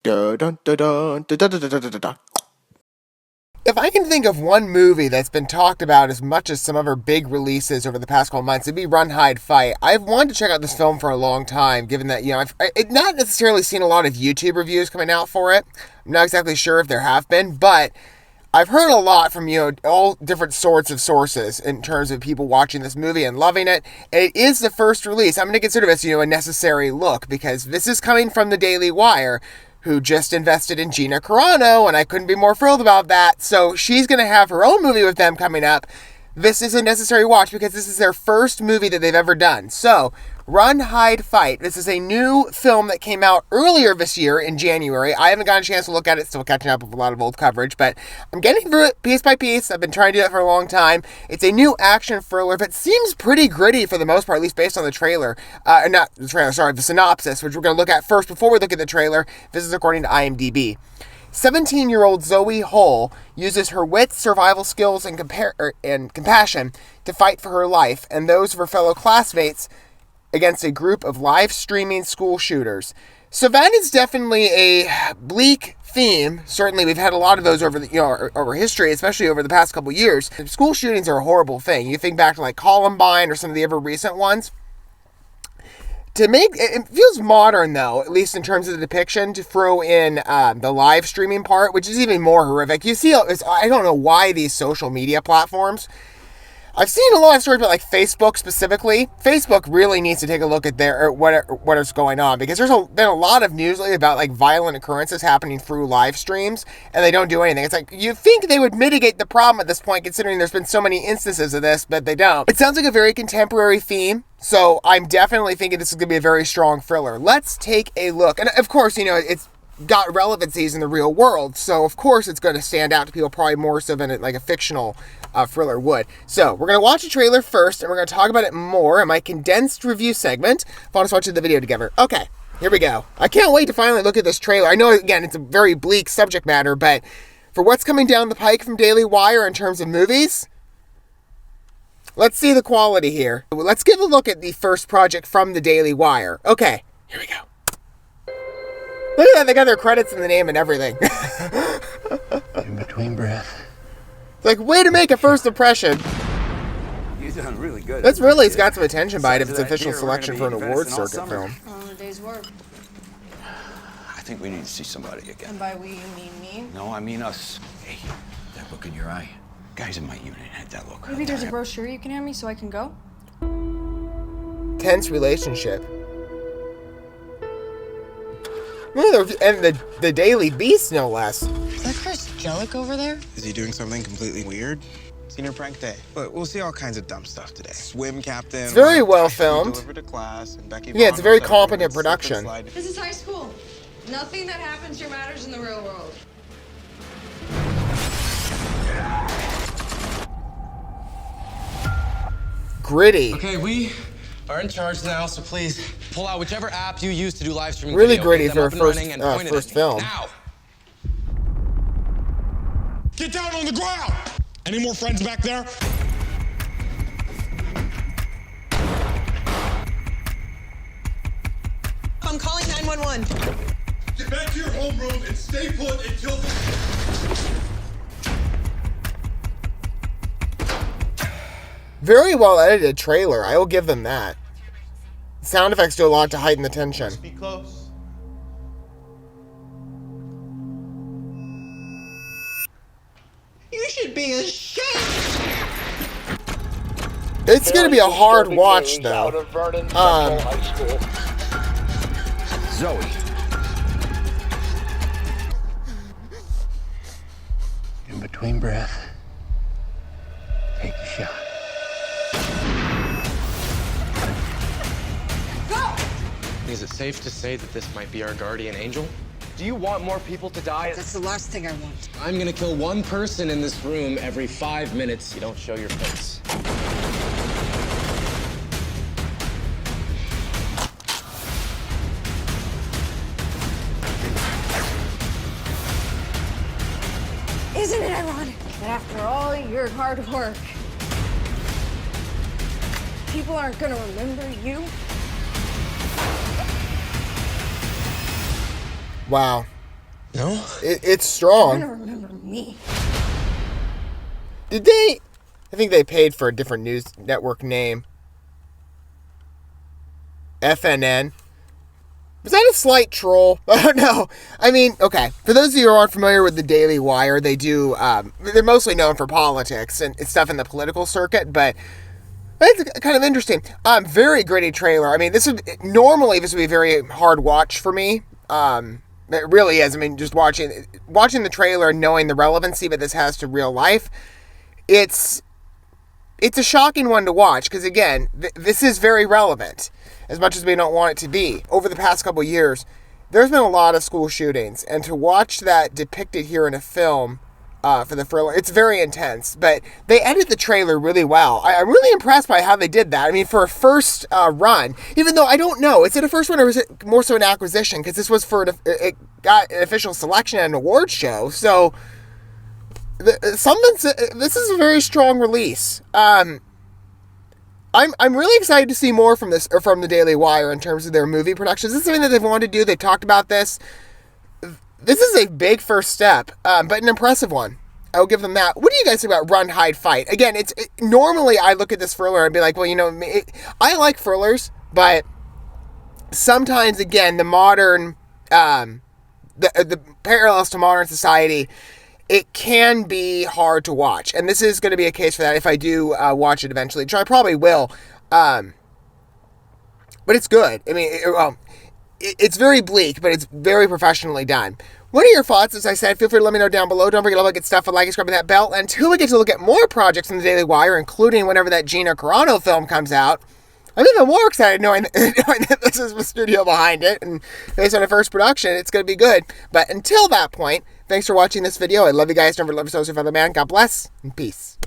Dun, dun, dun, dun, dun, dun, dun, dun, dun, dun. If I can think of one movie that's been talked about as much as some other big releases over the past couple months, it'd be Run, Hide, Fight. I've wanted to check out this film for a long time, given that, I've not necessarily seen a lot of YouTube reviews coming out for it. I'm not exactly sure if there have been, but I've heard a lot from, all different sorts of sources in terms of people watching this movie and loving it. And it is the first release. I'm going to consider this, a necessary look, because this is coming from the Daily Wire, who just invested in Gina Carano, and I couldn't be more thrilled about that. So she's going to have her own movie with them coming up. This is a necessary watch because this is their first movie that they've ever done. So, Run, Hide, Fight. This is a new film that came out earlier this year in January. I haven't gotten a chance to look at it, still catching up with a lot of old coverage, but I'm getting through it piece by piece. I've been trying to do that for a long time. It's a new action thriller that seems pretty gritty for the most part, at least based on the trailer. The synopsis, which we're going to look at first before we look at the trailer. This is according to IMDb. 17-year-old Zoe Hull uses her wits, survival skills, and compassion to fight for her life and those of her fellow classmates against a group of live streaming school shooters. So that is definitely a bleak theme. Certainly, we've had a lot of those over over history, especially over the past couple years. School shootings are a horrible thing. You think back to like Columbine or some of the ever recent ones. It feels modern, though, at least in terms of the depiction, to throw in the live streaming part, which is even more horrific. You see, I don't know why these social media platforms. I've seen a lot of stories about like Facebook specifically. Facebook really needs to take a look at what is going on, because there's been a lot of news lately about like violent occurrences happening through live streams, and they don't do anything. It's like, you think they would mitigate the problem at this point, considering there's been so many instances of this, but they don't. It sounds like a very contemporary theme, so I'm definitely thinking this is going to be a very strong thriller. Let's take a look. And of course, it's got relevancies in the real world, so of course it's going to stand out to people probably more so than like a fictional thriller would. So we're going to watch the trailer first, and we're going to talk about it more in my condensed review segment. Fun us watching the video together. Okay, here we go. I can't wait to finally look at this trailer. I know, again, it's a very bleak subject matter, but for what's coming down the pike from Daily Wire in terms of movies, let's see the quality here. Let's give a look at the first project from the Daily Wire. Okay, here we go. Look at that, they got their credits in the name and everything. In between breath. Like, way to make a first impression. You've done really good. It's got some attention by it if it's official selection for an award circuit film. On a day's work. I think we need to see somebody again. And by we, you mean me? No, I mean us. Hey, that look in your eye. Guys in my unit had that look. Maybe there's a brochure you can hand me so I can go? Tense relationship. And the Daily Beast, no less. Is that Chris Jellick over there? Is he doing something completely weird? Senior prank day. But we'll see all kinds of dumb stuff today. Swim captain. It's very well filmed. Delivered to class, and Becky Yeah, it's a very Vaughn competent slip and production. slide. This is high school. Nothing that happens here matters in the real world. Gritty. Okay, we are in charge now, so please pull out whichever app you use to do live streaming. Really video. gritty Get them for a up and first running and point it first at me. film. Now. Get down on the ground! Any more friends back there? I'm calling 911. Get back to your homeroom and stay put until Very well edited trailer. I will give them that. Sound effects do a lot to heighten the tension. Be close. You should be ashamed. It's gonna be a hard watch, though. Zoe. In between breath. Take a shot. Is it safe to say that this might be our guardian angel? Do you want more people to die? That's the last thing I want. I'm gonna kill one person in this room every 5 minutes you don't show your face. Isn't it ironic that after all your hard work, people aren't gonna remember you? Wow. No? It's You're gonna strong. remember me. Did they? I think they paid for a different news network name. FNN. Was that a slight troll? I don't know. I mean, okay. For those of you who aren't familiar with the Daily Wire, they do. They're mostly known for politics and stuff in the political circuit, but it's kind of interesting. Very gritty trailer. I mean, this would be a very hard watch for me. It really is. I mean, just watching the trailer and knowing the relevancy that this has to real life, it's a shocking one to watch because, again, this is very relevant as much as we don't want it to be. Over the past couple of years, there's been a lot of school shootings, and to watch that depicted here in a film for the thriller, it's very intense, but they edited the trailer really well. I'm really impressed by how they did that. I mean, for a first run, even though I don't know, is it a first one or is it more so an acquisition? Because this was it got an official selection at an award show, so this is a very strong release. I'm really excited to see more from this, or from the Daily Wire, in terms of their movie productions. This is something that they've wanted to do. They've talked about this. This is a big first step, but an impressive one. I'll give them that. What do you guys think about Run, Hide, Fight? Again, normally I look at this thriller and be like, well, I like thrillers, but sometimes, again, the modern, the parallels to modern society, it can be hard to watch. And this is going to be a case for that if I do watch it eventually, which I probably will. But it's good. I mean, it's very bleak, but it's very professionally done. What are your thoughts? As I said, feel free to let me know down below. Don't forget to look at stuff and like and subscribe to that bell. Until we get to look at more projects in the Daily Wire, including whenever that Gina Carano film comes out, I'm even more excited knowing that this is the studio behind it, and based on the first production, it's going to be good. But until that point, thanks for watching this video. I love you guys. Never love yourselves, your fellow man. God bless, and peace.